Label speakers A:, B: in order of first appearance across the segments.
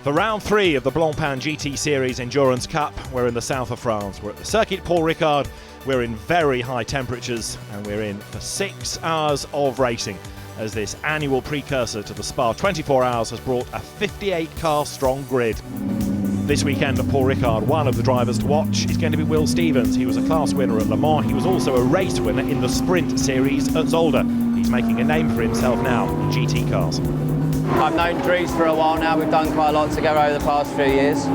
A: For round 3 of the Blancpain GT Series Endurance Cup, we're in the south of France. We're at the Circuit Paul Ricard. We're in very high temperatures and we're in for 6 hours of racing, as this annual precursor to the Spa 24 Hours has brought a 58-car strong grid. This weekend at Paul Ricard, one of the drivers to watch is going to be Will Stevens. He was a class winner at Le Mans. He was also a race winner in the Sprint Series at Zolder. He's making a name for himself now in GT cars.
B: I've known Dries for a while now. We've done quite a lot together over the past few years.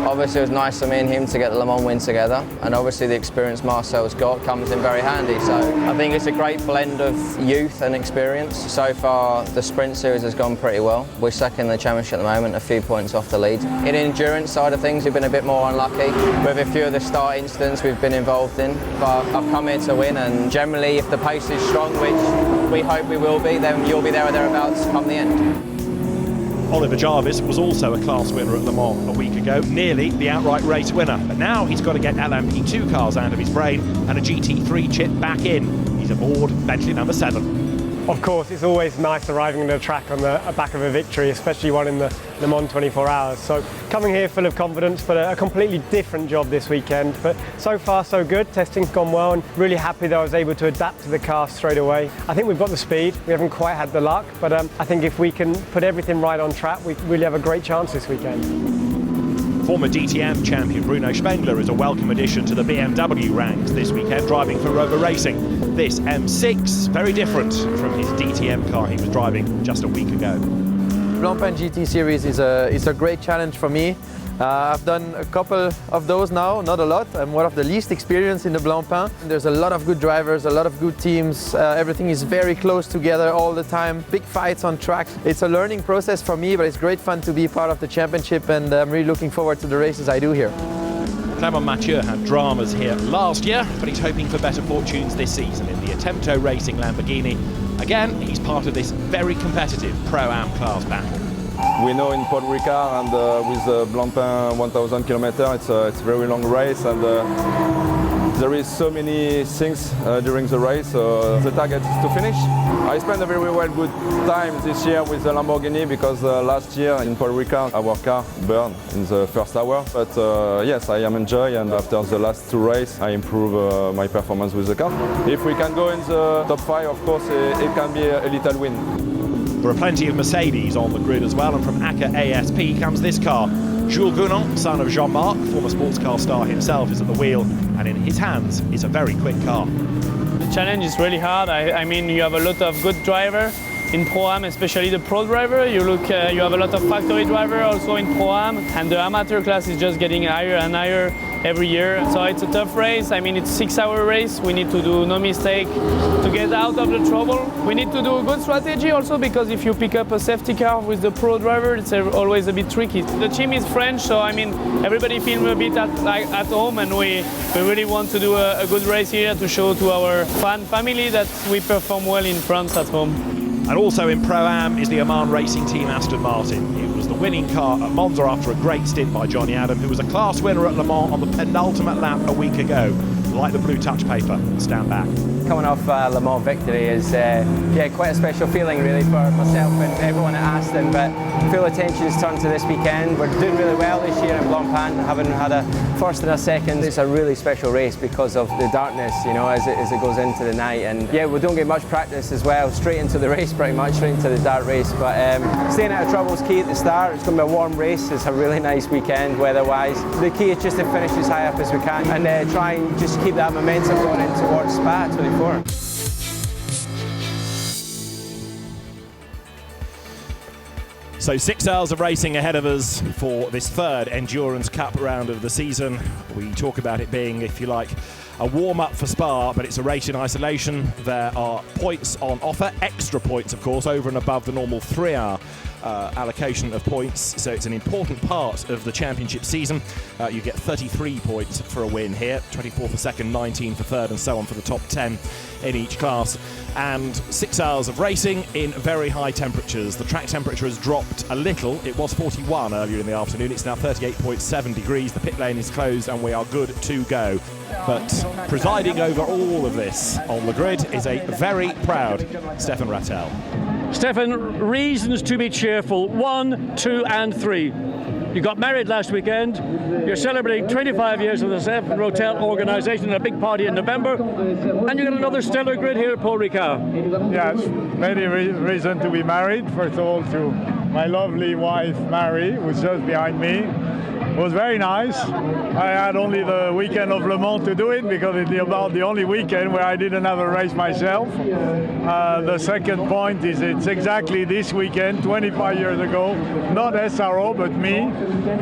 B: Obviously it was nice for me and him to get the Le Mans win together, and obviously the experience Marcel's got comes in very handy. So I think it's a great blend of youth and experience. So far the Sprint Series has gone pretty well. We're second in the championship at the moment, a few points off the lead. In the endurance side of things we've been a bit more unlucky with a few of the start incidents we've been involved in, but I've come here to win, and generally if the pace is strong, which we hope we will be, then you'll be there or thereabouts come the end.
A: Oliver Jarvis was also a class winner at Le Mans a week ago, nearly the outright race winner. But now he's got to get LMP2 cars out of his brain and a GT3 chip back in. He's aboard Bentley number 7.
C: Of course, it's always nice arriving on the track on the back of a victory, especially one in the Le Mans 24 Hours. So coming here full of confidence, but a completely different job this weekend. But so far so good, testing's gone well, and really happy that I was able to adapt to the car straight away. I think we've got the speed, we haven't quite had the luck, but I think if we can put everything right on track, we really have a great chance this weekend.
A: Former DTM champion Bruno Spengler is a welcome addition to the BMW ranks this weekend, driving for Rover Racing. This M6, very different from his DTM car he was driving just a week ago.
D: Blancpain GT Series is a great challenge for me. I've done a couple of those now, not a lot. I'm one of the least experienced in the Blancpain. There's a lot of good drivers, a lot of good teams. Everything is very close together all the time. Big fights on track. It's a learning process for me, but it's great fun to be part of the championship, and I'm really looking forward to the races I do here.
A: Clement Mathieu had dramas here last year, but he's hoping for better fortunes this season in the Attempto Racing Lamborghini. Again, he's part of this very competitive Pro-Am class battle.
E: We know in Paul Ricard and with the Blancpain 1000 km, it's a very long race, and there is so many things during the race. The target is to finish. I spent a very good time this year with the Lamborghini, because last year in Paul Ricard our car burned in the first hour. But yes, I am enjoying, and after the last 2 races I improve my performance with the car. If we can go in the top 5, of course it can be a little win.
A: There are plenty of Mercedes on the grid as well, and from ACA ASP comes this car. Jules Gounon, son of Jean-Marc, former sports car star himself, is at the wheel, and in his hands is a very quick car.
F: The challenge is really hard. I mean, you have a lot of good drivers in Pro-Am, especially the pro driver. You have a lot of factory driver also in Pro-Am, and the amateur class is just getting higher and higher every year. So it's a tough race. I mean, it's a 6-hour race. We need to do no mistake to get out of the trouble. We need to do a good strategy also, because if you pick up a safety car with the pro driver, it's always a bit tricky. The team is French, so I mean, everybody feels a bit at home, and we really want to do a good race here to show to our fan family that we perform well in France at home.
A: And also in Pro-Am is the Oman racing team Aston Martin. It was the winning car at Monza after a great stint by Johnny Adam, who was a class winner at Le Mans on the penultimate lap a week ago. Like the blue touch paper, stand back.
B: Coming off Le Mans victory is quite a special feeling really for myself and everyone at Aston, but full attention is turned to this weekend. We're doing really well this year in Blancpain, having had a first and a second. It's a really special race because of the darkness, you know, as it goes into the night, and yeah, we don't get much practice as well, straight into the race pretty much, straight into the dark race, but staying out of trouble is key at the start. It's going to be a warm race, it's a really nice weekend weather-wise. The key is just to finish as high up as we can and try and just keep that momentum going in towards Spa 24.
A: So 6 hours of racing ahead of us for this 3rd Endurance Cup round of the season. We talk about it being, if you like, a warm-up for Spa, but it's a race in isolation. There are points on offer, extra points of course, over and above the normal 3-hour allocation of points, so it's an important part of the championship season. You get 33 points for a win here, 24 for second, 19 for third, and so on for the top 10 in each class. And 6 hours of racing in very high temperatures. The track temperature has dropped a little. It was 41 earlier in the afternoon. It's now 38.7 degrees. The pit lane is closed and we are good to go. But presiding over all of this on the grid is a very proud Stefan Rattel.
G: Stefan, reasons to be cheerful. 1, 2 and 3. You got married last weekend. You're celebrating 25 years of the SRO organisation and a big party in November. And you got another stellar grid here at Paul Ricard.
H: Yes, many reason to be married. First of all, to my lovely wife, Mary, who's just behind me. It was very nice. I had only the weekend of Le Mans to do it because it's about the only weekend where I didn't have a race myself. The second point is it's exactly this weekend, 25 years ago, not SRO, but me.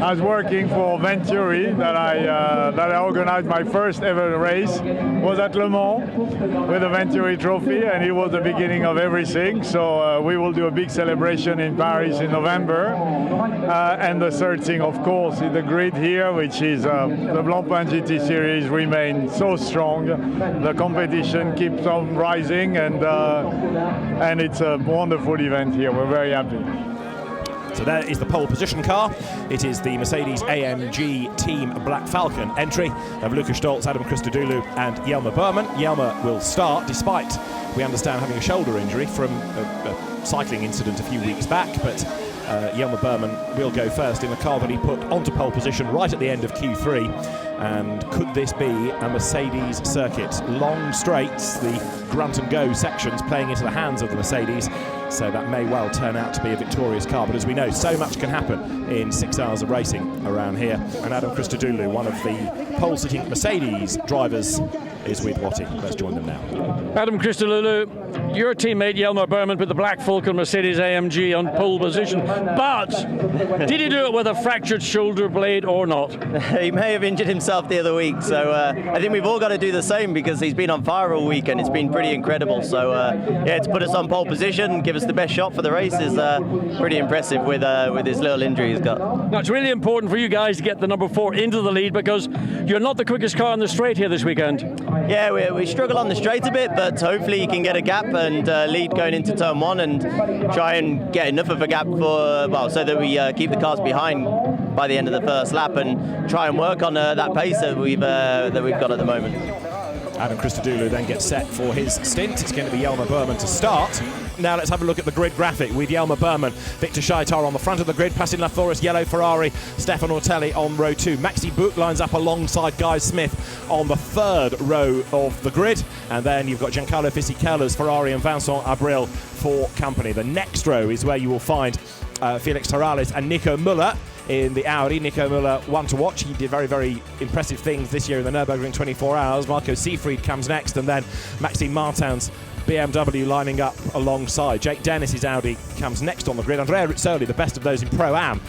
H: I was working for Venturi that I organized my first ever race. Was at Le Mans with the Venturi trophy, and it was the beginning of everything. So we will do a big celebration in Paris in November. And the third thing, of course, is the grid here, which is the Blancpain GT Series remains so strong. The competition keeps on rising, and it's a wonderful event here. We're very happy.
A: So there is the pole position car. It is the Mercedes-AMG Team Black Falcon entry of Luca Stolz, Adam Christodoulou and Jelmer Berman. Jelmer will start, despite, we understand, having a shoulder injury from a cycling incident a few weeks back, but Jelmer Berman will go first in the car that he put onto pole position right at the end of Q3. And could this be a Mercedes circuit? Long straights, the grunt and go sections playing into the hands of the Mercedes, so that may well turn out to be a victorious car. But as we know, so much can happen in 6 hours of racing around here. And Adam Christodoulou, one of the pole-sitting Mercedes drivers, is with Watty. Let's join them now.
G: Adam Christodoulou, your teammate Jelmer Berman put the Black Falcon Mercedes-AMG on pole position, but did he do it with a fractured shoulder blade or not?
I: He may have injured himself the other week, so I think we've all got to do the same because he's been on fire all week and it's been pretty incredible. So yeah, to put us on pole position, give us the best shot for the race is pretty impressive with his little injury he's got.
G: Now it's really important for you guys to get the number 4 into the lead because you're not the quickest car on the straight here this weekend.
I: Yeah, we struggle on the straight a bit, but hopefully you can get a gap and lead going into turn 1 and try and get enough of a gap so that we keep the cars behind by the end of the first lap and try and work on that pace that we've got at the moment.
A: Adam Christodoulou then gets set for his stint. It's going to be Jelmer Berman to start. Now let's have a look at the grid graphic with Jelmer Berman, Victor Scheitar on the front of the grid, passing La Forest yellow Ferrari, Stefan Ortelli on row 2. Maxi Buch lines up alongside Guy Smith on the 3rd row of the grid. And then you've got Giancarlo Fisichella's Ferrari and Vincent Abril for company. The next row is where you will find Felix Terrales and Nico Müller in the Audi. Nico Müller, one to watch. He did very, very impressive things this year in the Nürburgring 24 Hours. Marco Seefried comes next, and then Maxime Martin's BMW lining up alongside. Jake Dennis's Audi comes next on the grid. Andrea Rizzoli, the best of those in Pro-Am,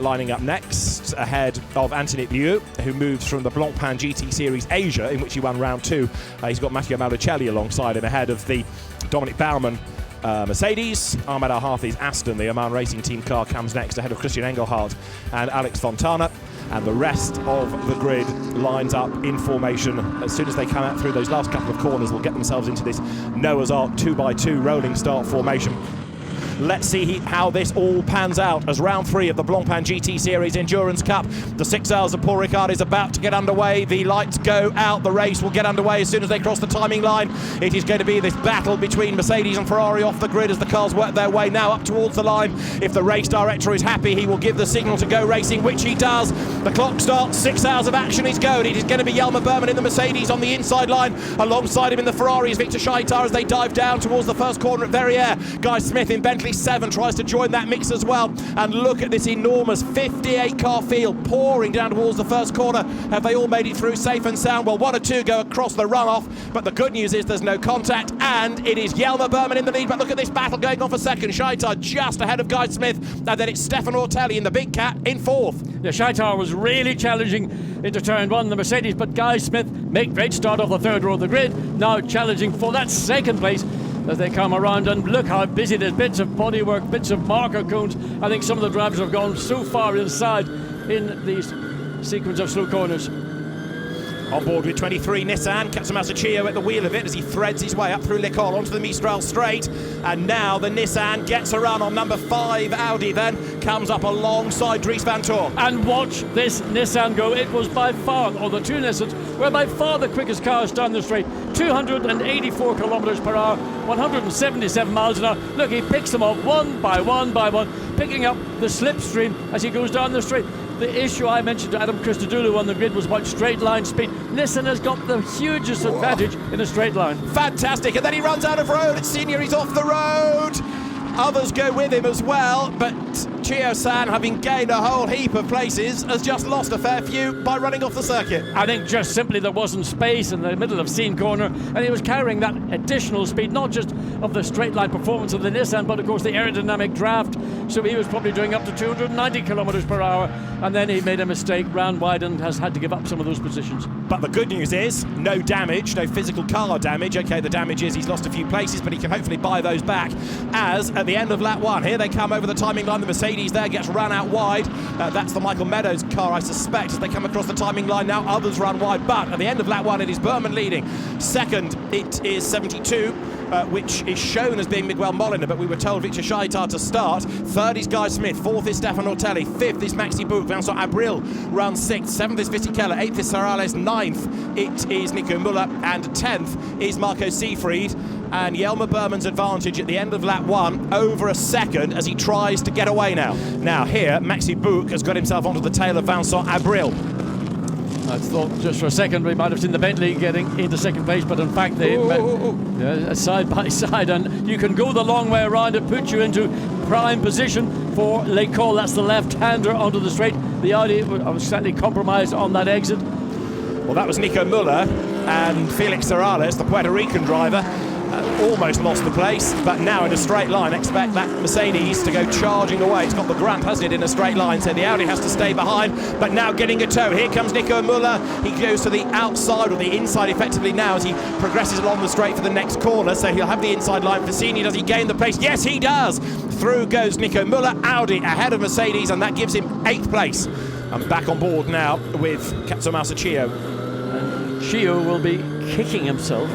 A: lining up next, ahead of Anthony Liu, who moves from the Blancpain GT Series Asia, in which he won round 2. He's got Matteo Malucelli alongside him, ahead of the Dominic Baumann Mercedes. Ahmed Al-Hathi's Aston, the Oman Racing Team car, comes next, ahead of Christian Engelhardt and Alex Fontana. And the rest of the grid lines up in formation. As soon as they come out through those last couple of corners, will get themselves into this Noah's Ark 2x2 rolling start formation. Let's see how this all pans out as round 3 of the Blancpain GT Series Endurance Cup. The 6 hours of Paul Ricard is about to get underway. The lights go out. The race will get underway as soon as they cross the timing line. It is going to be this battle between Mercedes and Ferrari off the grid as the cars work their way now up towards the line. If the race director is happy, he will give the signal to go racing, which he does. The clock starts. 6 hours of action is going. It is going to be Jelmer Berman in the Mercedes on the inside line. Alongside him in the Ferrari is Victor Scheitar as they dive down towards the first corner at Verrières. Guy Smith in Bentley 7 tries to join that mix as well. And look at this enormous 58 car field pouring down towards the first corner. Have they all made it through safe and sound? Well, 1 or 2 go across the runoff, but the good news is there's no contact, and it is Jelmer Berman in the lead. But look at this battle going on for second. Scheitar just ahead of Guy Smith, and then it's Stefan Ortelli in the big cat in 4th.
G: Yeah, Scheitar was really challenging into turn 1, the Mercedes, but Guy Smith made great start off the 3rd row of the grid, now challenging for that 2nd place as they come around. And look how busy. There's bits of bodywork, bits of marker cones. I think some of the drivers have gone so far inside in these sequence of slow corners.
A: On board with 23 Nissan, Katsumasa Chiyo at the wheel of it as he threads his way up through Ricard onto the Mistral straight. And now the Nissan gets a run on number 5 Audi, then comes up alongside Dries Van Tor.
G: And watch this Nissan go. It was by far, or the two Nissans were by far the quickest cars down the straight. 284 kilometers per hour, 177 miles an hour. Look, he picks them off one by one by one, picking up the slipstream as he goes down the straight. The issue I mentioned to Adam Christodoulou on the grid was about straight line speed. Nissan has got the hugest advantage in a straight line.
A: Fantastic, and then he runs out of road. It's Senior, he's off the road. Others go with him as well, but Chiyo-san, having gained a whole heap of places, has just lost a fair few by running off the circuit.
G: I think just simply there wasn't space in the middle of Scene Corner, and he was carrying that additional speed, not just of the straight line performance of the Nissan, but of course the aerodynamic draft. So he was probably doing up to 290 kilometers per hour, and then he made a mistake, ran wide, and has had to give up some of those positions.
A: But the good news is, no damage, no physical car damage. Okay, the damage is he's lost a few places, but he can hopefully buy those back. As at the end of lap 1, here they come over the timing line. The Mercedes there gets run out wide. That's the Michael Meadows car, I suspect, as they come across the timing line. Now others run wide, but at the end of lap 1, it is Berman leading. Second, it is 72. Which is shown as being Miguel Molina, but we were told Victor Shaitar to start. Third is Guy Smith, fourth is Stefan Ortelli, fifth is Maxi Buch, Vincent Abril runs sixth, seventh is Viti Keller, eighth is Sarales, ninth it is Nico Müller, and 10th is Marco Seefried. And Jelmer Berman's advantage at the end of lap 1 over a second as he tries to get away now. Now here, Maxi Buch has got himself onto the tail of Vincent Abril.
G: I thought just for a second we might have seen the Bentley getting into second place, but in fact they met side by side, and you can go the long way around. It puts you into prime position for Le Col. That's the left-hander onto the straight. The Audi was slightly compromised on that exit.
A: Well, that was Nico Müller, and Felix Sarales, the Puerto Rican driver, almost lost the place, but now in a straight line, expect that Mercedes to go charging away. It's got the grump, hasn't it, in a straight line, so the Audi has to stay behind, but now getting a tow. Here comes Nico Müller. He goes to the outside, or the inside effectively now, as he progresses along the straight for the next corner, so he'll have the inside line for Sini. Does he gain the place? Yes, he does! Through goes Nico Müller, Audi ahead of Mercedes, and that gives him 8th place. I'm back on board now with Katsumasa Chiyo.
G: Chiyo will be kicking himself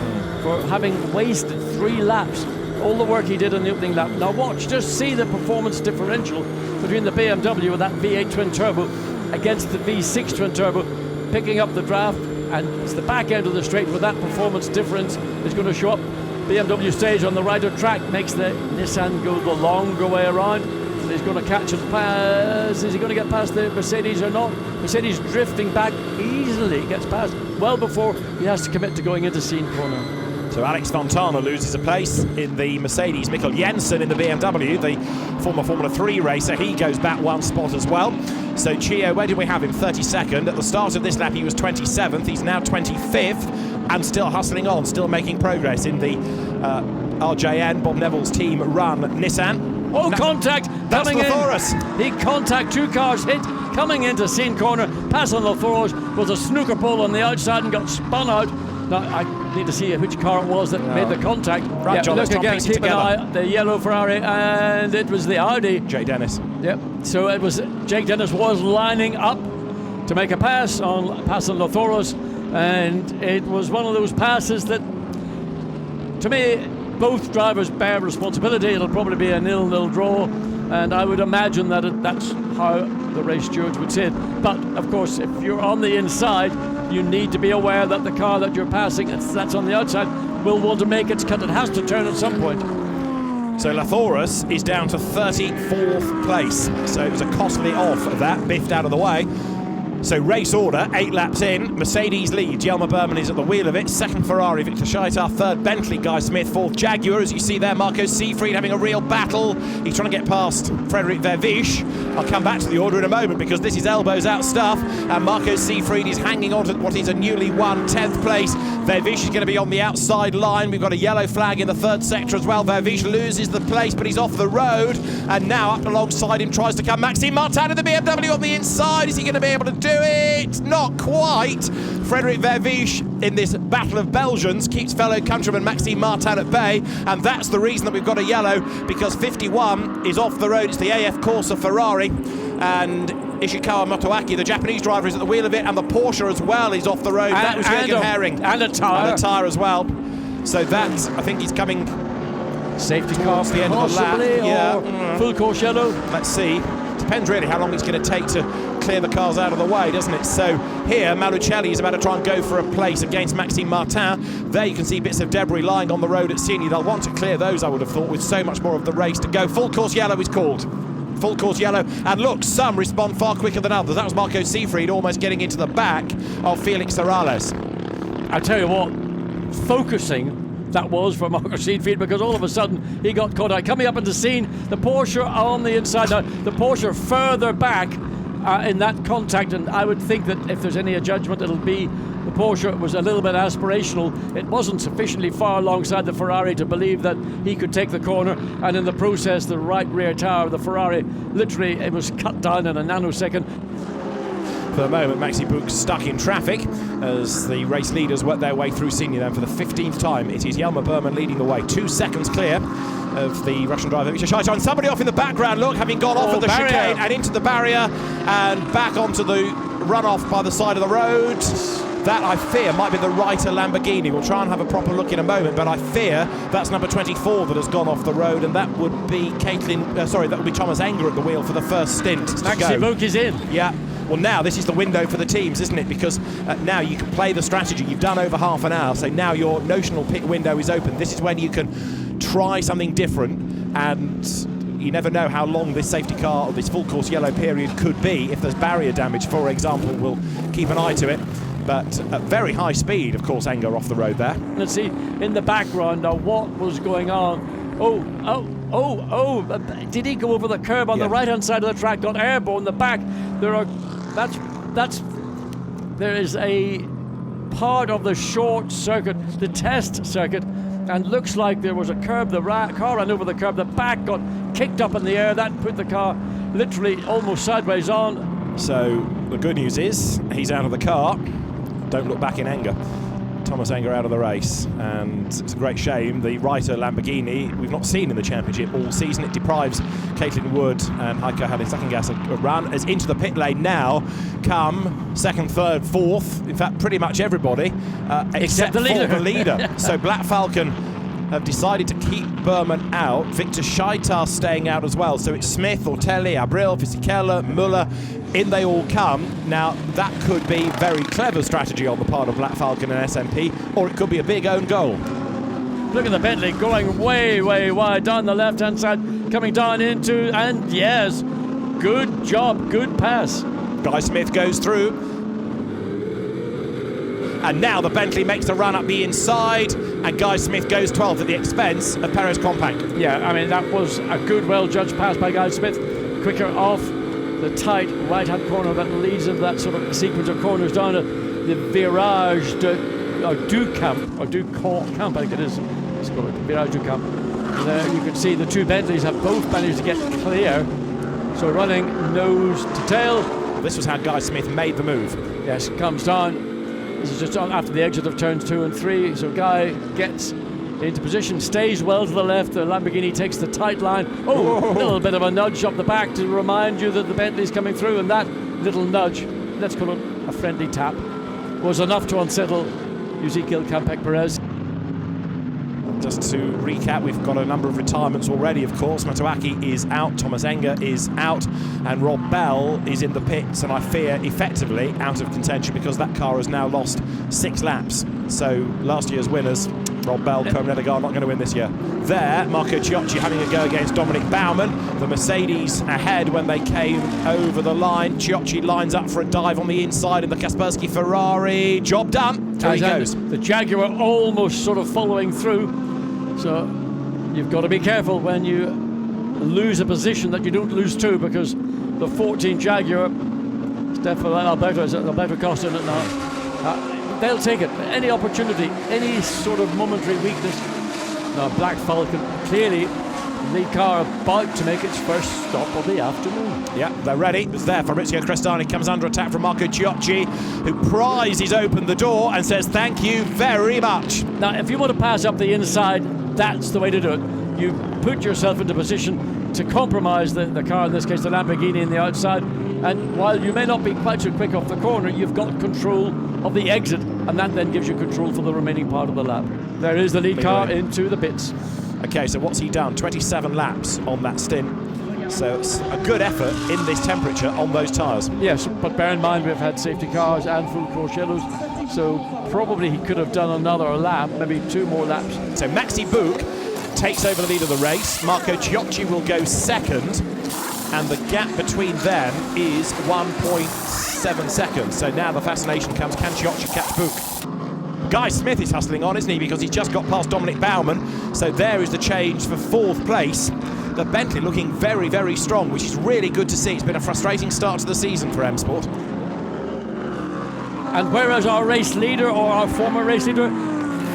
G: for having wasted 3 laps. All the work he did on the opening lap. Now watch, just see the performance differential between the BMW with that V8 twin turbo against the V6 twin turbo, picking up the draft, and it's the back end of the straight where that performance difference is going to show up. BMW stage on the right of track makes the Nissan go the longer way around. He's going to catch and pass. Is he going to get past the Mercedes or not? Mercedes drifting back easily, gets past well before he has to commit to going into Scene Corner.
A: So Alex Fontana loses a place in the Mercedes. Mikkel Jensen in the BMW, the former Formula 3 racer, he goes back 1 spot as well. So Chiyo, where did we have him? 32nd. At the start of this lap he was 27th. He's now 25th and still hustling on, still making progress in the RJN, Bob Neville's team run Nissan.
G: Oh, contact coming in.
A: Lathoris.
G: He contact, 2 cars hit coming into Scene Corner. Pass on Lathoris was a snooker pole on the outside and got spun out. Now I need to see which car it was that made the contact.
A: Right, John,
G: look again, keep an eye, the yellow Ferrari, and it was the Audi.
A: Jake Dennis.
G: Yep. So it was Jake Dennis was lining up to make a pass on Lathoris, and it was one of those passes that, to me, both drivers bear responsibility. It'll probably be a 0-0 draw, and I would imagine that that's how the race stewards would say it. But of course, if you're on the inside, you need to be aware that the car that you're passing, that's on the outside, will want to make its cut. It has to turn at some point.
A: So Lathoris is down to 34th place. So it was a costly off of that, biffed out of the way. So race order, 8 laps in, Mercedes leads, Jelmer Berman is at the wheel of it, 2nd Ferrari, Victor Scheitar, 3rd Bentley, Guy Smith, 4th Jaguar, as you see there, Marco Seefried having a real battle. He's trying to get past Frédéric Verviche. I'll come back to the order in a moment because this is elbows out stuff, and Marco Seefried is hanging on to what is a newly won 10th place. Verviche is going to be on the outside line. We've got a yellow flag in the 3rd sector as well. Verviche loses the place, but he's off the road, and now up alongside him tries to come Maxime Martin of the BMW on the inside. Is he going to be able to do it? Not quite. Frédéric Verviche, in this battle of Belgians, keeps fellow countryman Maxime Martin at bay, and that's the reason that we've got a yellow, because 51 is off the road. It's the AF Corsa Ferrari, and Ishikawa Motoaki, the Japanese driver, is at the wheel of it, and the Porsche as well is off the road. That was Jürgen Herring.
G: And a tyre.
A: And a tyre as well. So that, I think he's coming
G: safety car
A: towards the end of the lap.
G: Yeah. Full course yellow.
A: Let's see. Depends really how long it's going to take to clear the cars out of the way, doesn't it? So here, Malucelli is about to try and go for a place against Maxime Martin. There you can see bits of debris lying on the road at Signy. They'll want to clear those, I would have thought, with so much more of the race to go. Full course yellow is called. Full course yellow, and look, some respond far quicker than others. That was Marco Seefried almost getting into the back of Felix Morales.
G: I tell you what, focusing that was for Marco Seefried, because all of a sudden he got caught out. Coming up in the scene, the Porsche on the inside, the Porsche further back in that contact, and I would think that if there's any judgment, it'll be the Porsche was a little bit aspirational. It wasn't sufficiently far alongside the Ferrari to believe that he could take the corner, and in the process the right rear tire of the Ferrari, literally it was cut down in a nanosecond.
A: For the moment, Maxi Book's stuck in traffic as the race leaders work their way through Signy. Then for the 15th time, it is Jelmer Berman leading the way, 2 seconds clear of the Russian driver Viktor Shaitan. Somebody off in the background, look, having gone off at the chicane and into the barrier and back onto the runoff by the side of the road. That, I fear, might be the Reiter Lamborghini. We'll try and have a proper look in a moment, but I fear that's number 24 that has gone off the road, and that would be that would be Thomas Enger at the wheel for the first stint.
G: Maxi Book is in.
A: Yeah. Well, now this is the window for the teams, isn't it? Because now you can play the strategy. You've done over half an hour, so now your notional pit window is open. This is when you can try something different, and you never know how long this safety car or this full course yellow period could be. If there's barrier damage, for example, we'll keep an eye to it. But at very high speed, of course, Enger off the road there.
G: Let's see in the background now what was going on. Did he go over the curb on the right-hand side of the track, got airborne? The back, there is a part of the short circuit, the test circuit, and looks like there was a curb. The car ran over the curb, the back got kicked up in the air. That put the car literally almost sideways on.
A: So the good news is he's out of the car. Don't look back in anger. Thomas Enger out of the race, and it's a great shame. The Reiter Lamborghini we've not seen in the championship all season. It deprives Caitlin Wood and Heiko Halle-Sackengas a run. As into the pit lane now come second, third, fourth, in fact pretty much everybody except
G: the leader.
A: For the leader. So Black Falcon have decided to keep Berman out. Victor Scheitar staying out as well. So it's Smith, Ortelli, Abril, Fisichella, Muller. In they all come. Now, that could be very clever strategy on the part of Black Falcon and SMP, or it could be a big own goal.
G: Look at the Bentley going way, way wide down the left-hand side, coming down into, and yes, good job, good pass.
A: Guy Smith goes through. And now the Bentley makes the run up the inside, and Guy Smith goes 12th at the expense of Perez Compact.
G: Yeah, I mean, that was a good, well-judged pass by Guy Smith. Quicker off the tight right-hand corner that leads into that sort of sequence of corners down to the Virage du Camp, or du Camp, I think it is. It's called Virage du Camp. There you can see the two Bentleys have both managed to get clear. So running nose to tail.
A: This was how Guy Smith made the move.
G: Yes, comes down. This is just after the exit of turns 2 and 3. So Guy gets into position, stays well to the left. The Lamborghini takes the tight line. A little bit of a nudge up the back to remind you that the Bentley's coming through, and that little nudge, let's call it a friendly tap, was enough to unsettle Ezequiel Campec Perez.
A: Just to recap, we've got a number of retirements already, of course. Motoaki is out, Thomas Enger is out, and Rob Bell is in the pits, and I fear effectively out of contention because that car has now lost 6 laps. So last year's winners, Rob Bell, Kerm Nedegaard, not going to win this year. There, Marco Ciocci having a go against Dominic Baumann. The Mercedes ahead when they came over the line. Ciocci lines up for a dive on the inside of the Kaspersky Ferrari. Job done. There he goes.
G: The Jaguar almost sort of following through. So you've got to be careful when you lose a position that you don't lose 2, because the 14 Jaguar, Alberto Costa in it now, they'll take it. Any opportunity, any sort of momentary weakness. Now Black Falcon, clearly the car about to make its first stop of the afternoon.
A: Yeah, they're ready. It's there. Fabrizio Crestani comes under attack from Marco Ciocci, who prizes open the door and says thank you very much.
G: Now, if you want to pass up the inside, that's the way to do it. You put yourself into position to compromise the car, in this case the Lamborghini, in the outside. And while you may not be quite so quick off the corner, you've got control of the exit, and that then gives you control for the remaining part of the lap. There is the lead car into the pits.
A: Okay, so what's he done? 27 laps on that stint. So it's a good effort in this temperature on those tyres.
G: Yes, but bear in mind we've had safety cars and full course yellows, so probably he could have done another lap, maybe 2 more laps.
A: So Maxi Book takes over the lead of the race. Marco Ciocci will go second, and the gap between them is 1.7 seconds. So now the fascination comes, can Ciocci catch Book? Guy Smith is hustling on, isn't he, because he's just got past Dominic Baumann. So there is the change for 4th place. The Bentley looking very, very strong, which is really good to see. It's been a frustrating start to the season for M Sport.
G: And whereas our race leader, or our former race leader,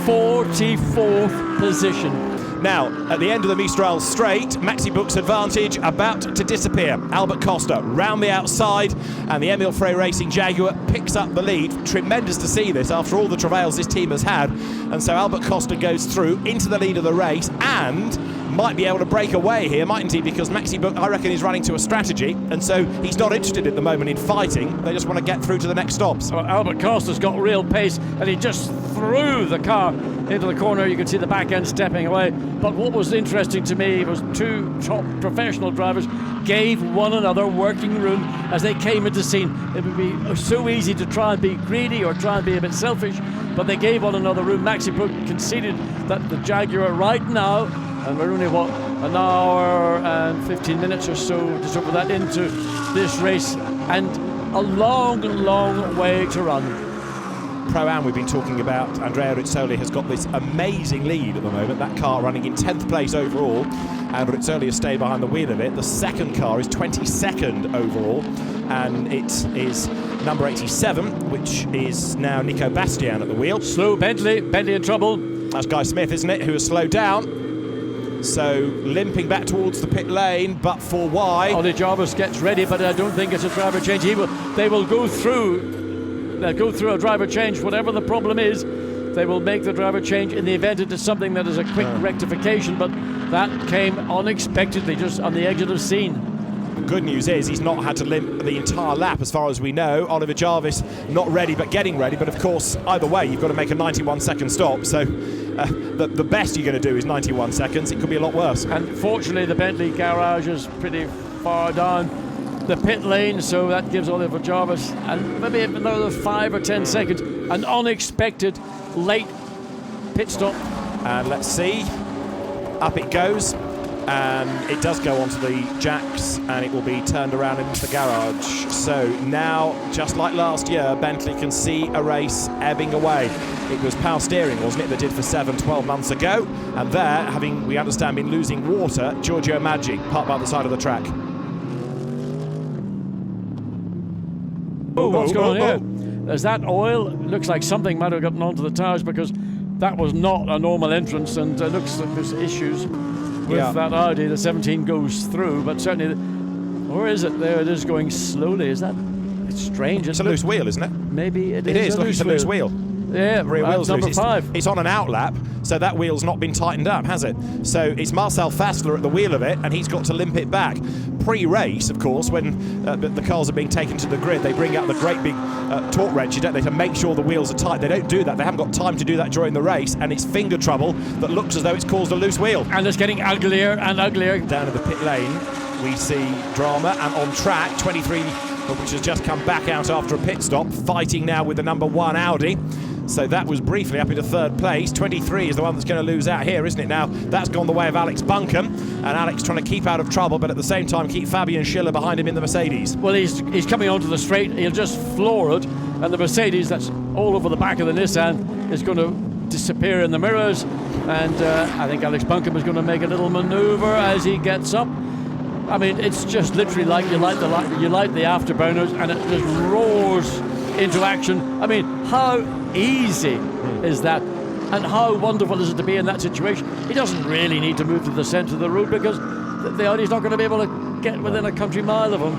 G: 44th position.
A: Now, at the end of the Mistral straight, Maxi Book's advantage about to disappear. Albert Costa round the outside, and the Emile Frey Racing Jaguar picks up the lead. Tremendous to see this after all the travails this team has had. And so Albert Costa goes through into the lead of the race and might be able to break away here, mightn't he? Because Maxi Book, I reckon, is running to a strategy, and so he's not interested at the moment in fighting. They just want to get through to the next stops.
G: Well, Albert Costa's got real pace, and he just threw the car into the corner. You can see the back end stepping away. But what was interesting to me was 2 top professional drivers gave one another working room as they came into scene. It would be so easy to try and be greedy or try and be a bit selfish, but they gave one another room. Maxi Book conceded that the Jaguar right now, and we're only, what, an hour and 15 minutes or so just over that into this race, and a long, long way to run.
A: Pro-Am we've been talking about, Andrea Rizzoli has got this amazing lead at the moment. That car running in 10th place overall, and Rizzoli has stayed behind the wheel of it. The second car is 22nd overall, and it is number 87, which is now Nico Bastian at the wheel.
G: Slow Bentley in trouble.
A: That's Guy Smith, isn't it, who has slowed down. So limping back towards the pit lane, but for why?
G: Ollie Jarvis gets ready, but I don't think it's a driver change. They will go through. They'll go through a driver change, whatever the problem is. They will make the driver change in the event it is something that is a quick rectification, but that came unexpectedly, just on the edge of the scene.
A: Good news is he's not had to limp the entire lap as far as we know. Oliver Jarvis not ready but getting ready, but of course either way you've got to make a 91-second stop, so the best you're going to do is 91 seconds. It could be a lot worse.
G: And fortunately the Bentley garage is pretty far down the pit lane, so that gives Oliver Jarvis and maybe another 5 or 10 seconds, an unexpected late pit stop.
A: And let's see, up it goes, and it does go onto the jacks, and it will be turned around into the garage. So now, just like last year, Bentley can see a race ebbing away. It was power steering, wasn't it, that did for 12 months ago, and there, having, we understand, been losing water, Giorgio Maggi parked by the side of the track.
G: What's going on here? There's that oil. It looks like something might have gotten onto the tyres, because that was not a normal entrance, and it looks like there's issues with that Audi. The 17 goes through, but certainly, or is it? There it is going slowly. Is that? It's strange.
A: It's a loose wheel, isn't it?
G: Maybe it
A: is. Look, it's a loose wheel.
G: Yeah,
A: rear wheel's
G: number
A: loose.
G: 5.
A: It's on an outlap, so that wheel's not been tightened up, has it? So it's Marcel Fassler at the wheel of it, and he's got to limp it back. Pre-race, of course, when the cars are being taken to the grid, they bring out the great big torque wrench, don't they, to make sure the wheels are tight. They don't do that. They haven't got time to do that during the race, and it's finger trouble that looks as though it's caused a loose wheel.
G: And it's getting uglier and uglier.
A: Down at the pit lane, we see drama, and on track, 23, which has just come back out after a pit stop, fighting now with the number 1 Audi. So that was briefly up into 3rd place. 23 is the one that's going to lose out here, isn't it? Now, that's gone the way of Alex Buncombe, and Alex trying to keep out of trouble, but at the same time keep Fabian Schiller behind him in the Mercedes.
G: Well, he's coming onto the straight. He'll just floor it, and the Mercedes that's all over the back of the Nissan is going to disappear in the mirrors, and I think Alex Buncombe is going to make a little manoeuvre as he gets up. I mean, it's just literally like you light the afterburners, and it just roars into action. I mean, how easy is that, and how wonderful is it to be in that situation? He doesn't really need to move to the centre of the road, because the Audi's not going to be able to get within a country mile of him.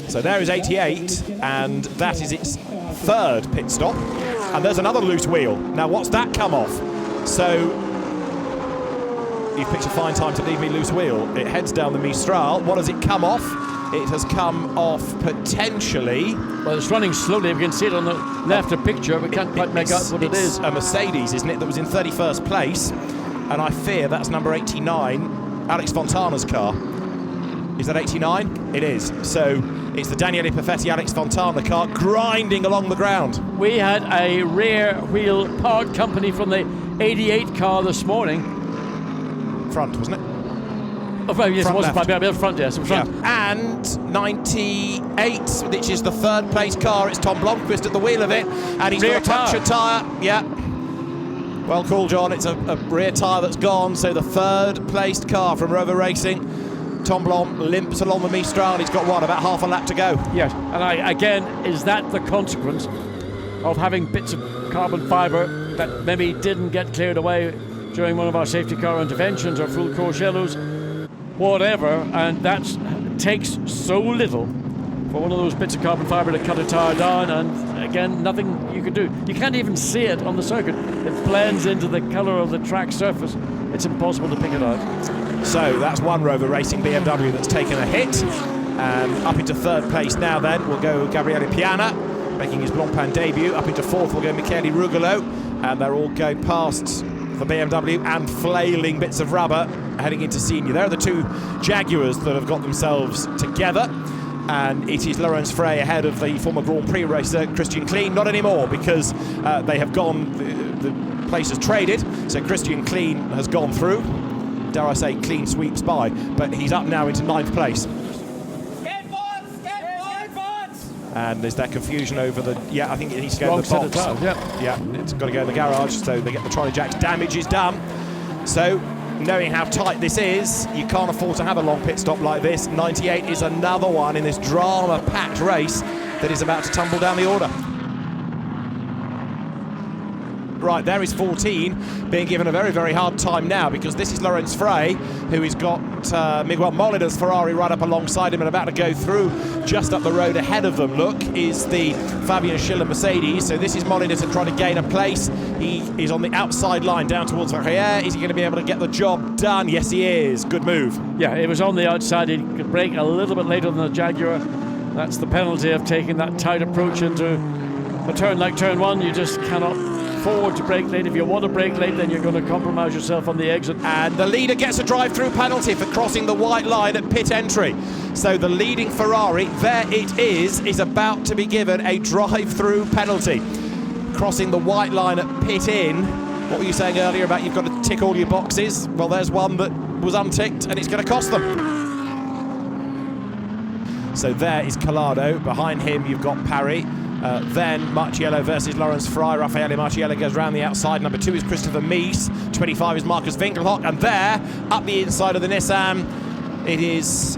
A: So there is 88, and that is its 3rd pit stop, and there's another loose wheel. Now what's that come off? So you've picked a fine time to leave me loose wheel. It heads down the Mistral. What has it come off? It has come off potentially...
G: Well, it's running slowly. We can see it on the left of picture. We can't quite make out what it is.
A: It's a Mercedes, isn't it, that was in 31st place. And I fear that's number 89, Alex Fontana's car. Is that 89? It is. So it's the Daniele Perfetti Alex Fontana car grinding along the ground.
G: We had a rear wheel part company from the 88 car this morning.
A: Front, wasn't it?
G: Oh, well, yes,
A: Front
G: it wasn't
A: left.
G: front, front, yes, front.
A: Yeah. And 98, which is the third place car. It's Tom Blomqvist at the wheel of it. And he's
G: Rear
A: got a punctured tyre. Yeah. Well cool, John. It's a rear tyre that's gone. So the third placed car from Rover Racing. Tom Blom limps along the Mistral. He's got, what, about half a lap to go?
G: Yes, and again, is that the consequence of having bits of carbon fibre that maybe didn't get cleared away during one of our safety car interventions or full course yellows, whatever, and that takes so little for one of those bits of carbon fibre to cut a tyre down, and again, nothing you can do. You can't even see it on the circuit. It blends into the colour of the track surface. It's impossible to pick it out.
A: So that's one Rover Racing BMW that's taken a hit. And up into third place now then will go Gabriele Piana, making his Blancpain debut. Up into fourth will go Michele Rugolo. And they're all going past the BMW and flailing bits of rubber heading into senior. They're the two Jaguars that have got themselves together. And it is Laurens Frey ahead of the former Grand Prix racer Christian Klein. Not anymore, because they have gone, the place has traded. So Christian Klein has gone through. Dare I say, clean sweeps by, but he's up now into 9th place. And there's that confusion over the... Yeah, I think it needs to go in the box. Yeah, it's got to go in the garage, so they get the trolley jacks. Damage is done. So, knowing how tight this is, you can't afford to have a long pit stop like this. 98 is another one in this drama-packed race that is about to tumble down the order. Right, there is 14 being given a very, very hard time now, because this is Laurens Frey, who has got Miguel Molina's Ferrari right up alongside him and about to go through. Just up the road ahead of them, look, is the Fabian Schiller Mercedes. So this is Molina to try to gain a place. He is on the outside line down towards Verrières. Is he going to be able to get the job done? Yes, he is. Good move.
G: Yeah, it was on the outside. He could brake a little bit later than the Jaguar. That's the penalty of taking that tight approach into a turn like turn one. You just cannot afford to brake late. If you want to brake late, then you're going to compromise yourself on the exit.
A: And the leader gets a drive-through penalty for crossing the white line at pit entry. So the leading Ferrari, there it is about to be given a drive-through penalty. Crossing the white line at pit in. What were you saying earlier about you've got to tick all your boxes? Well, there's one that was unticked, and it's going to cost them. So there is Collado. Behind him, you've got Parry. Then Marchiello versus Laurens Frey. Raffaele Marchiello goes round the outside. Number 2 is Christopher Mies. 25 is Marcus Winkelhock. And there, up the inside of the Nissan, it is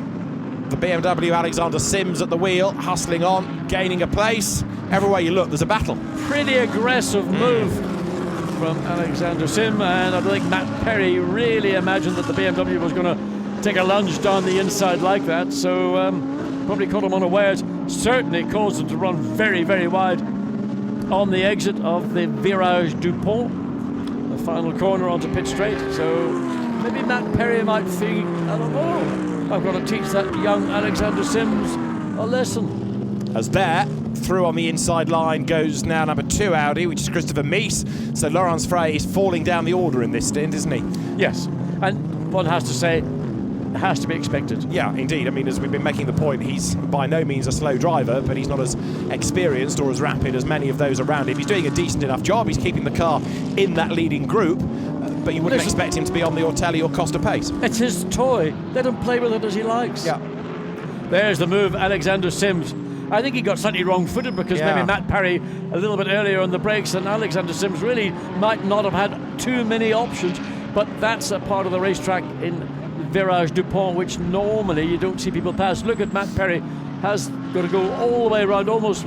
A: the BMW Alexander Sims at the wheel, hustling on, gaining a place. Everywhere you look, there's a battle.
G: Pretty aggressive move from Alexander Sim, and I don't think Matt Perry really imagined that the BMW was going to take a lunge down the inside like that. So probably caught him unawares. Certainly caused him to run very, very wide on the exit of the Virage du Pont, the final corner onto pit straight. So maybe Matt Perry might think, I don't know, I've got to teach that young Alexander Sims a lesson.
A: As there, through on the inside line goes now number 2 Audi, which is Christopher Mies. So Laurens Frey is falling down the order in this stint, isn't he?
G: Yes, and one has to say, has to be expected.
A: Yeah, indeed. I mean, as we've been making the point, he's by no means a slow driver, but he's not as experienced or as rapid as many of those around him. He's doing a decent enough job. He's keeping the car in that leading group, but you wouldn't expect him to be on the Ortelli or Costa pace.
G: It's his toy. Let him play with it as he likes.
A: Yeah.
G: There's the move, Alexander Sims. I think he got slightly wrong-footed because maybe Matt Perry a little bit earlier on the brakes, and Alexander Sims really might not have had too many options, but that's a part of the racetrack in Virage du Pont, which normally you don't see people pass. Look at Matt Perry, has got to go all the way around, almost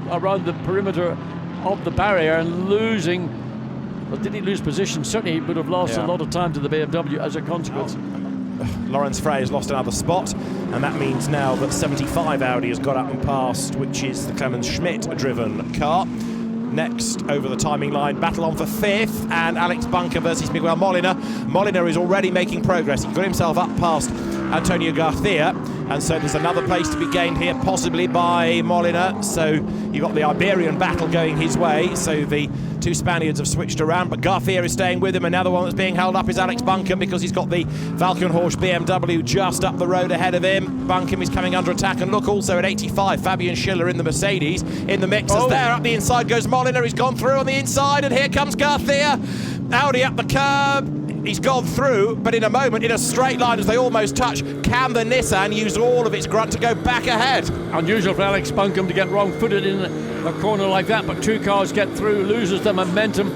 G: around the perimeter of the barrier, and losing. Well, did he lose position? Certainly he would have lost a lot of time to the BMW as a consequence.
A: Laurens Frey has lost another spot, and that means now that 75 Audi has got up and passed, which is the Clemens Schmidt driven car. next over the timing line. Battle on for 5th, and Alex Buncombe versus Miguel Molina. Molina is already making progress. He got himself up past Antonio Garcia, and so there's another place to be gained here, possibly by Molina. So you've got the Iberian battle going his way. So the two Spaniards have switched around, but Garcia is staying with him. Another one that's being held up is Alex Buncombe, because he's got the Valkenhorst BMW just up the road ahead of him. Buncombe is coming under attack, and look, also at 85, Fabian Schiller in the Mercedes in the mix. As there, up the inside goes Molina. He's gone through on the inside, and here comes Garcia. Audi up the curb. He's gone through, but in a moment, in a straight line as they almost touch, can the Nissan use all of its grunt to go back ahead?
G: Unusual for Alex Buncombe to get wrong-footed in a corner like that, but two cars get through, loses the momentum.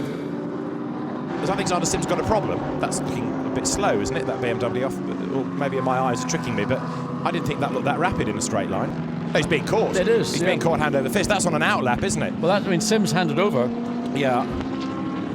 A: Has Alexander Sims got a problem? That's looking a bit slow, isn't it, that BMW off? Or maybe my eyes are tricking me, but I didn't think that looked that rapid in a straight line. No, he's being caught.
G: It is,
A: He's
G: yeah.
A: being caught hand over fist. That's on an outlap, isn't it?
G: Well, Sims handed over.
A: Yeah.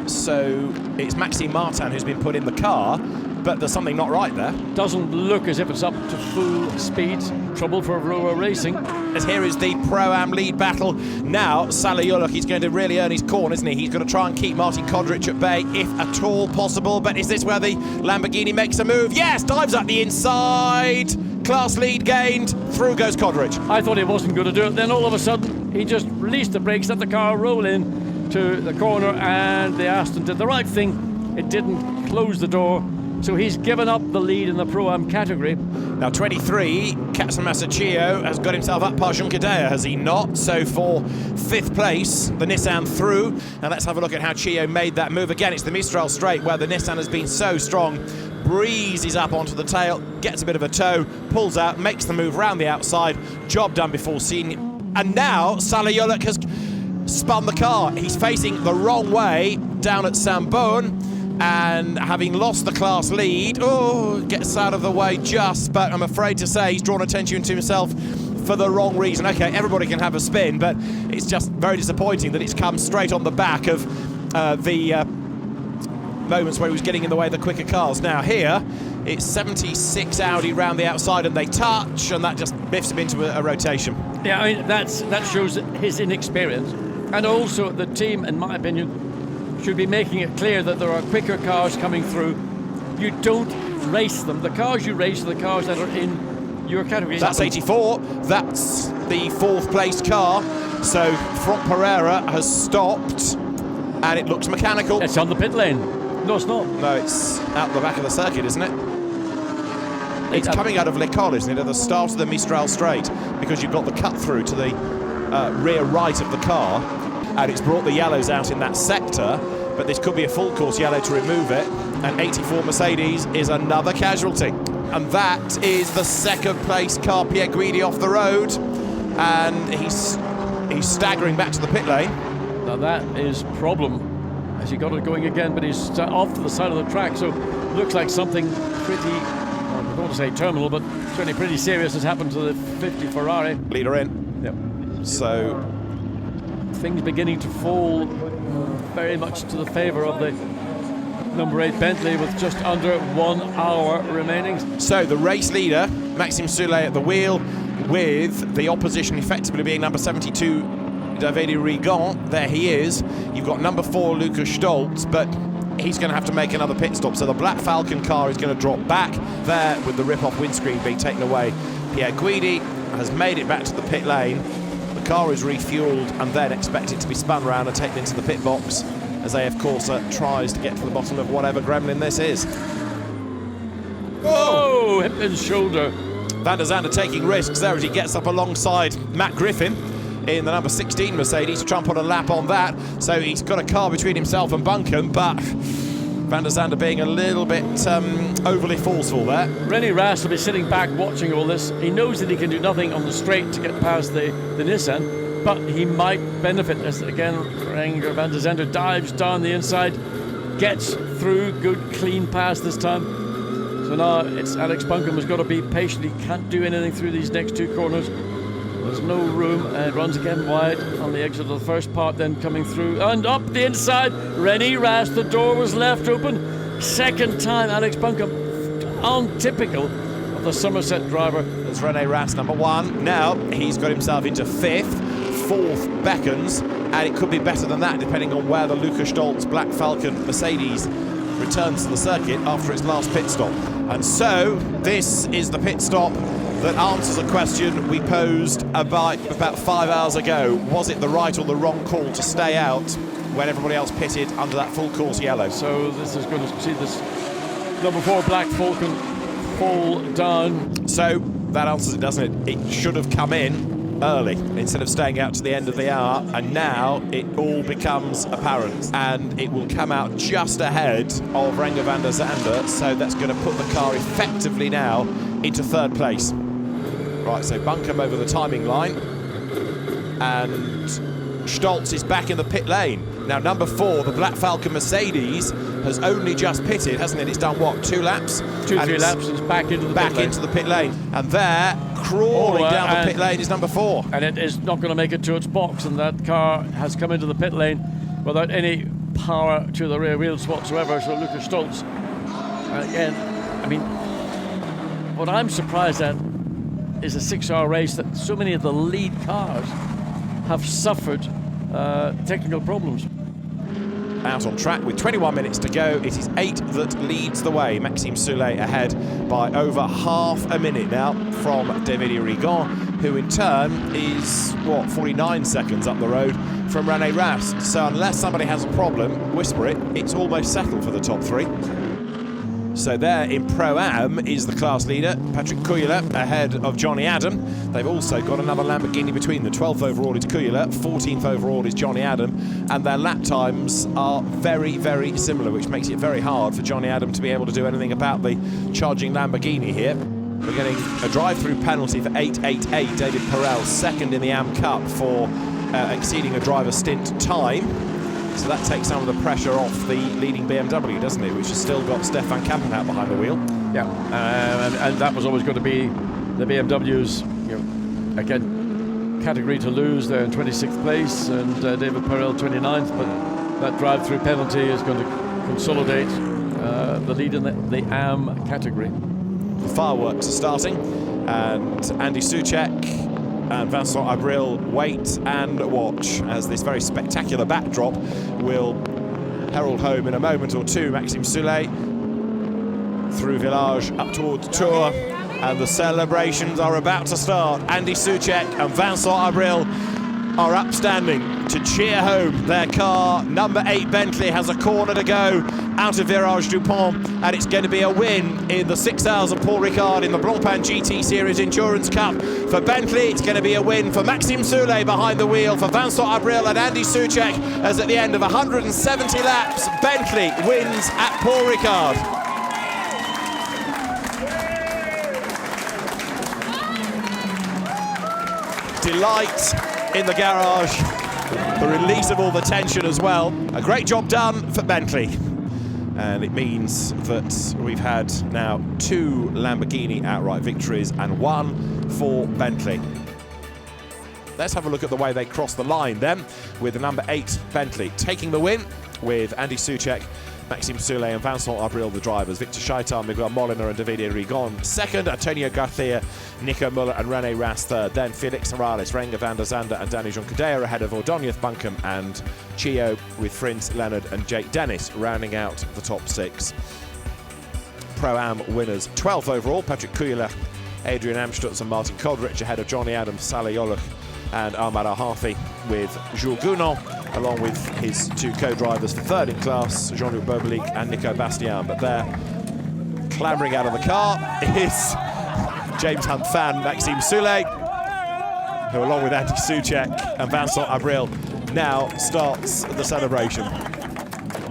A: So it's Maxime Martin who's been put in the car, but there's something not right there.
G: Doesn't look as if it's up to full speed. Trouble for Aurora Racing.
A: As here is the Pro-Am lead battle. Now, Salayuluk, he's going to really earn his corn, isn't he? He's going to try and keep Martin Kodrich at bay, if at all possible. But is this where the Lamborghini makes a move? Yes, dives up the inside. Class lead gained. Through goes Kodrich.
G: I thought he wasn't going to do it. Then all of a sudden, he just released the brakes, let the car roll in to the corner, and the Aston did the right thing. It didn't close the door, so he's given up the lead in the Pro-Am category.
A: Now 23, Katsumasa Chio has got himself up past Junqueira, has he not? So for 5th place, the Nissan through. Now let's have a look at how Chio made that move. Again, it's the Mistral straight where the Nissan has been so strong. Breezes up onto the tail, gets a bit of a tow, pulls out, makes the move round the outside. Job done before seeing. And now Salayuluk has spun the car. He's facing the wrong way down at Sambon, and having lost the class lead, gets out of the way just, but I'm afraid to say he's drawn attention to himself for the wrong reason. Okay, everybody can have a spin, but it's just very disappointing that it's come straight on the back of the moments where he was getting in the way of the quicker cars. Now here, it's 76 Audi round the outside, and they touch, and that just biffs him into a rotation.
G: Yeah, I mean, that shows his inexperience. And also the team, in my opinion, should be making it clear that there are quicker cars coming through. You don't race them. The cars you race are the cars that are in your category.
A: That's 84. That's the 4th place car. So Franck Pereira has stopped, and it looks mechanical.
G: It's on the pit lane. No, it's not.
A: No, it's out the back of the circuit, isn't it? It's coming out of L'École, isn't it, at the start of the Mistral straight, because you've got the cut through to the rear right of the car, and it's brought the yellows out in that sector, but this could be a full course yellow to remove it, and 84 Mercedes is another casualty. And that is the 2nd place car, Pierre Guidi, off the road, and he's staggering back to the pit lane.
G: Now that is problem. As he got it going again, but he's off to the side of the track, so looks like something pretty, I don't want to say terminal, but certainly pretty serious has happened to the 50 Ferrari.
A: Leader in.
G: Yep.
A: So
G: things beginning to fall very much to the favour of the number 8 Bentley, with just under 1 hour remaining.
A: So the race leader, Maxime Soulet at the wheel, with the opposition effectively being number 72, Davide Rigon. There he is. You've got number 4, Lucas Stoltz, but he's going to have to make another pit stop. So the Black Falcon car is going to drop back there, with the rip-off windscreen being taken away. Pierre Guidi has made it back to the pit lane. The car is refueled and then expected to be spun around and taken into the pit box, as AF Corsa tries to get to the bottom of whatever gremlin this is.
G: Oh, hip and shoulder.
A: Van der Zande taking risks there as he gets up alongside Matt Griffin in the number 16 Mercedes to try and put a lap on that. So he's got a car between himself and Buncombe, but Van der Zande being a little bit overly forceful there.
G: René Rast will be sitting back watching all this. He knows that he can do nothing on the straight to get past the Nissan, but he might benefit as, again, Renger Van der Zande dives down the inside, gets through, good clean pass this time. So now it's Alex Buncombe who's got to be patient. He can't do anything through these next 2 corners. There's no room, and it runs again wide on the exit of the first part, then coming through and up the inside. René Rast, the door was left open. 2nd time Alex Buncombe, untypical of the Somerset driver.
A: There's René Rast, number 1. Now he's got himself into 5th, 4th beckons, and it could be better than that depending on where the Luca Stolz Black Falcon Mercedes returns to the circuit after its last pit stop. And so this is the pit stop that answers a question we posed about 5 hours ago. Was it the right or the wrong call to stay out when everybody else pitted under that full course yellow?
G: So this is going to see this number 4 Black Falcon fall down.
A: So that answers it, doesn't it? It should have come in early instead of staying out to the end of the hour, and now it all becomes apparent, and it will come out just ahead of Renger van der Zande, so that's going to put the car effectively now into 3rd place. Right, so Buncombe over the timing line, and Stolz is back in the pit lane. Now, number 4, the Black Falcon Mercedes, has only just pitted, hasn't it? It's done, what, 2 laps?
G: 2-3 laps, it's back into the
A: pit lane. And there, crawling down the pit lane, is number 4.
G: And it is not going to make it to its box, and that car has come into the pit lane without any power to the rear wheels whatsoever, so Luca Stolz. Again, I mean, what I'm surprised at is a 6-hour race that so many of the lead cars have suffered technical problems.
A: Out on track with 21 minutes to go. It is 8 that leads the way. Maxime Soulet ahead by over half a minute now from David Ricard, who in turn is, 49 seconds up the road from René Rast. So unless somebody has a problem, whisper it, it's almost settled for the top 3. So there in Pro-Am is the class leader, Patrick Cuéllar, ahead of Johnny Adam. They've also got another Lamborghini between them. 12th overall is Cuéllar, 14th overall is Johnny Adam, and their lap times are very, very similar, which makes it very hard for Johnny Adam to be able to do anything about the charging Lamborghini here. We're getting a drive-through penalty for 888. David Perel, 2nd in the Am Cup for exceeding a driver's stint time. So that takes some of the pressure off the leading BMW, doesn't it? Which has still got Stefan Kampenhout behind the wheel.
G: Yeah, and that was always going to be the BMW's, again, category to lose. They're in 26th place, and David Perel 29th. But that drive-through penalty is going to consolidate the lead in the AM category.
A: The fireworks are starting, and Andy Soucek and Vincent Abril wait and watch as this very spectacular backdrop will herald home in a moment or two Maxime Soulet through Village up towards Tours, and the celebrations are about to start. Andy Soucek and Vincent Abril are upstanding to cheer home their car. Number 8 Bentley has a corner to go out of Virage Dupont, and it's going to be a win in the 6,000 Paul Ricard in the Blancpain GT Series Endurance Cup. For Bentley, it's going to be a win for Maxime Soulet behind the wheel, for Vincent Abril and Andy Soucek, as at the end of 170 laps, Bentley wins at Paul Ricard. Delight in the garage, the release of all the tension as well. A great job done for Bentley. And it means that we've had now 2 Lamborghini outright victories and 1 for Bentley. Let's have a look at the way they cross the line then, with the number 8 Bentley taking the win, with Andy Soucek, Maxime Soulet and Vincent Abril the drivers, Victor Scheitar, Miguel Molina and Davide Rigon second, Antonio Garcia, Nico Muller and René Rast third, then Felix Morales, Renger van der Zande and Danny Joncadea ahead of Ordonez, Buncombe and Chio, with Frins, Leonard and Jake Dennis rounding out the top 6. Pro-Am winners, 12th overall, Patrick Cuéllar, Adrian Amstutz and Martin Koldrich ahead of Johnny Adams, Saleh Yoluch and Ahmad Al-Harthi, with Jules Gounon along with his 2 co-drivers for 3rd in class, Jean-Luc Bobelic and Nico Bastian. But there, clambering out of the car, is James Hunt fan Maxime Soulet, who along with Andy Soucek and Vincent Abril now starts the celebration.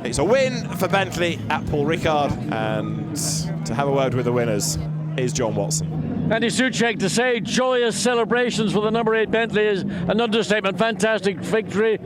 A: It's a win for Bentley at Paul Ricard, and to have a word with the winners is John Watson.
G: Andy Soucek to say joyous celebrations for the number 8 Bentley is an understatement. Fantastic victory,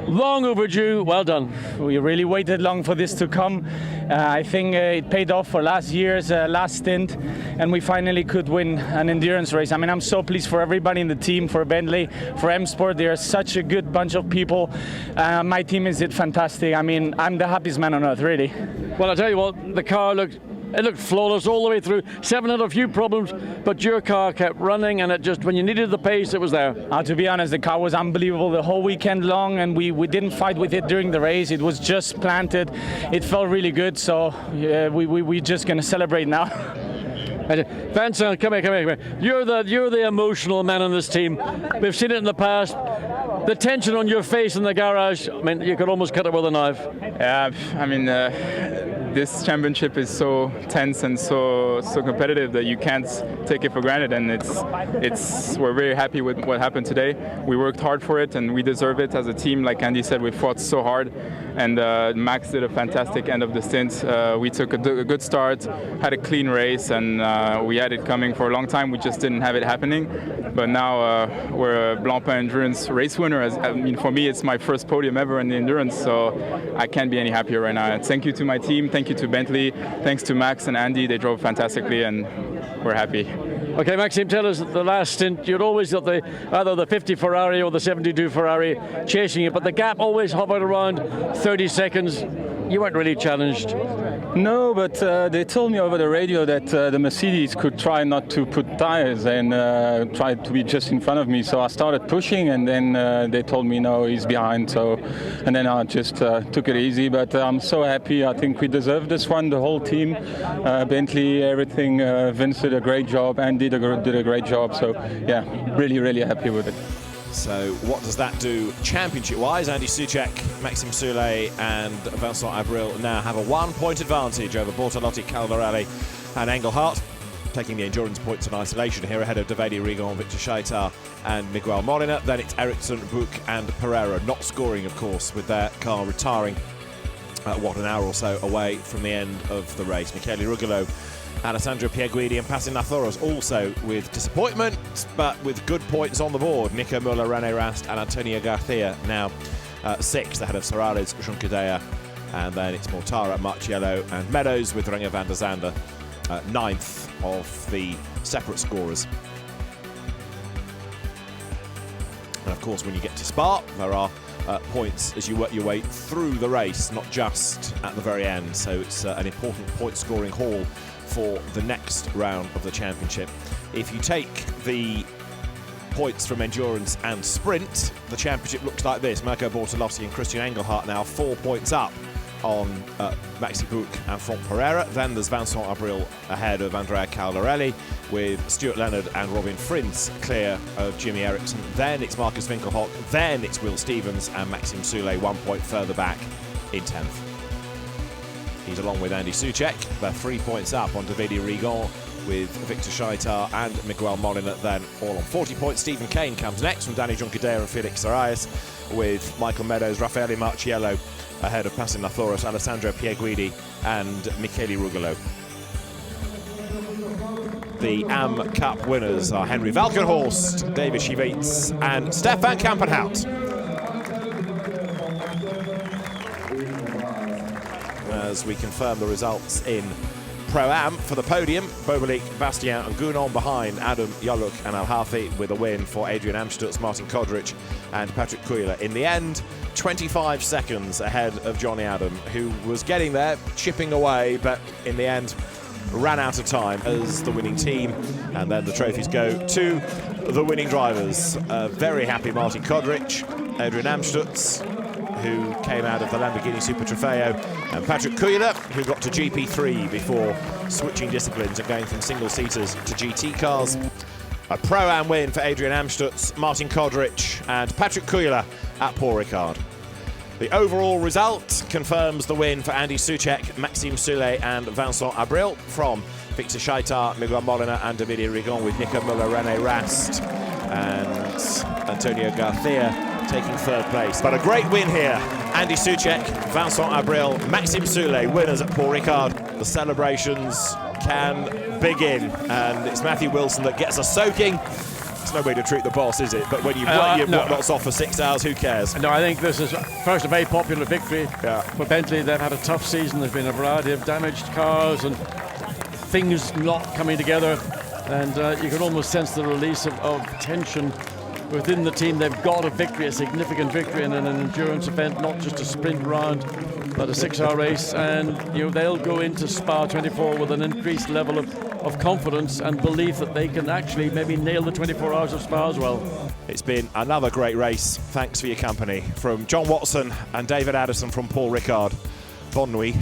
G: long overdue, well done.
J: We really waited long for this to come. I think it paid off for last year's last stint, and we finally could win an endurance race. I mean, I'm so pleased for everybody in the team, for Bentley, for M Sport. They are such a good bunch of people. My team is fantastic. I mean, I'm the happiest man on earth, really.
G: Well, I'll tell you what, the car looked It looked flawless all the way through. 7 had a few problems, but your car kept running, and it just, when you needed the pace, it was there.
J: To be honest, the car was unbelievable the whole weekend long, and we didn't fight with it during the race. It was just planted. It felt really good, so we're just going to celebrate now.
G: Vincent, come here. You're the emotional man on this team. We've seen it in the past. The tension on your face in the garage, I mean, you could almost cut it with a knife.
K: Yeah, I mean, this championship is so tense and so competitive that you can't take it for granted, and we're very happy with what happened today. We worked hard for it, and we deserve it as a team. Like Andy said, we fought so hard, and Max did a fantastic end of the stint. We took a good start, had a clean race, and we had it coming for a long time. We just didn't have it happening, but now we're a Blancpain Endurance race winner. I mean, for me, it's my first podium ever in the endurance, so I can't be any happier right now. Thank you to my team, thank you to Bentley, thanks to Max and Andy. They drove fantastically, and we're happy.
G: Okay, Maxime, tell us the last stint. You'd always got either the 50 Ferrari or the 72 Ferrari chasing you, but the gap always hovered around 30 seconds. You weren't really challenged.
L: No, but they told me over the radio that the Mercedes could try not to put tires and try to be just in front of me. So I started pushing, and then they told me, no, he's behind. And then I just took it easy. But I'm so happy. I think we deserve this one, the whole team. Bentley, everything. Vince did a great job. Andy did a great job. So, yeah, really, really happy with it.
A: So what does that do championship-wise? Andy Soucek, Maxime Soulet and Vincent Abril now have a 1-point advantage over Bortolotti, Caldarelli and Engelhardt, taking the endurance points in isolation here ahead of Davide Rigon, Victor Scheitar and Miguel Molina. Then it's Ericsson, Buch and Pereira, not scoring, of course, with their car retiring an hour or so away from the end of the race. Michele Rugolo, Alessandro Pierguidi and Passinathoros also with disappointment, but with good points on the board. Nico Müller, René Rast and Antonio Garcia now 6th ahead of Sorales, Junqueira, and then it's Mortara, Marciello and Meadows with Renger van der Zande 9th of the separate scorers. And of course, when you get to Spa, there are points as you work your way through the race, not just at the very end. So it's an important point scoring haul for the next round of the championship. If you take the points from endurance and sprint, the championship looks like this. Marco Bortolotti and Christian Engelhardt now 4 points up on Maxi Buch and Franck Pereira. Then there's Vincent Abril ahead of Andrea Caldarelli, with Stuart Leonard and Robin Frins clear of Jimmy Eriksson. Then it's Marcus Winkelhock, then it's Will Stevens and Maxime Soulet 1 point further back in 10th. He's along with Andy Soucek. They're 3 points up on Davide Rigon, with Victor Scheitar and Miguel Molina then all on 40 points. Stephen Kane comes next from Danny Junqueira and Felix Arias, with Michael Meadows, Raffaele Marciello ahead of Passinathoros, Alessandro Pierguidi and Michele Rugolo. The AM Cup winners are Henry Valkenhorst, David Schivitz and Stefan Kampenhout. As we confirm the results in Pro-Am for the podium, Bobelik, Bastien and Gounon behind Adam, Yoluk and Al-Hafi, with a win for Adrian Amstutz, Martin Kodrich and Patrick Kuila. In the end, 25 seconds ahead of Johnny Adam, who was getting there, chipping away, but in the end ran out of time as the winning team. And then the trophies go to the winning drivers. Very happy Martin Kodrich, Adrian Amstutz, who came out of the Lamborghini Super Trofeo, and Patrick Kuila, who got to GP3 before switching disciplines and going from single-seaters to GT cars. A Pro-Am win for Adrian Amstutz, Martin Kodrich and Patrick Kuila at Paul Ricard. The overall result confirms the win for Andy Soucek, Maxime Soulet and Vincent Abril, from Victor Scheitar, Miguel Molina and Davide Rigon, with Nico Müller, René Rast and Antonio Garcia taking 3rd place. But a great win here. Andy Soucek, Vincent Abril, Maxime Soulet, winners at Paul Ricard. The celebrations can begin, and it's Matthew Wilson that gets us soaking. It's no way to treat the boss, is it? But when you've got your whatnots off for 6 hours, who cares?
G: No, I think this is first a very popular victory for Bentley. They've had a tough season. There's been a variety of damaged cars and things not coming together, and you can almost sense the release of tension within the team. They've got a victory, a significant victory in an endurance event, not just a sprint round. But a 6-hour race, and they'll go into Spa 24 with an increased level of confidence and belief that they can actually maybe nail the 24 hours of Spa as well.
A: It's been another great race. Thanks for your company. From John Watson and David Addison from Paul Ricard. Bonne nuit.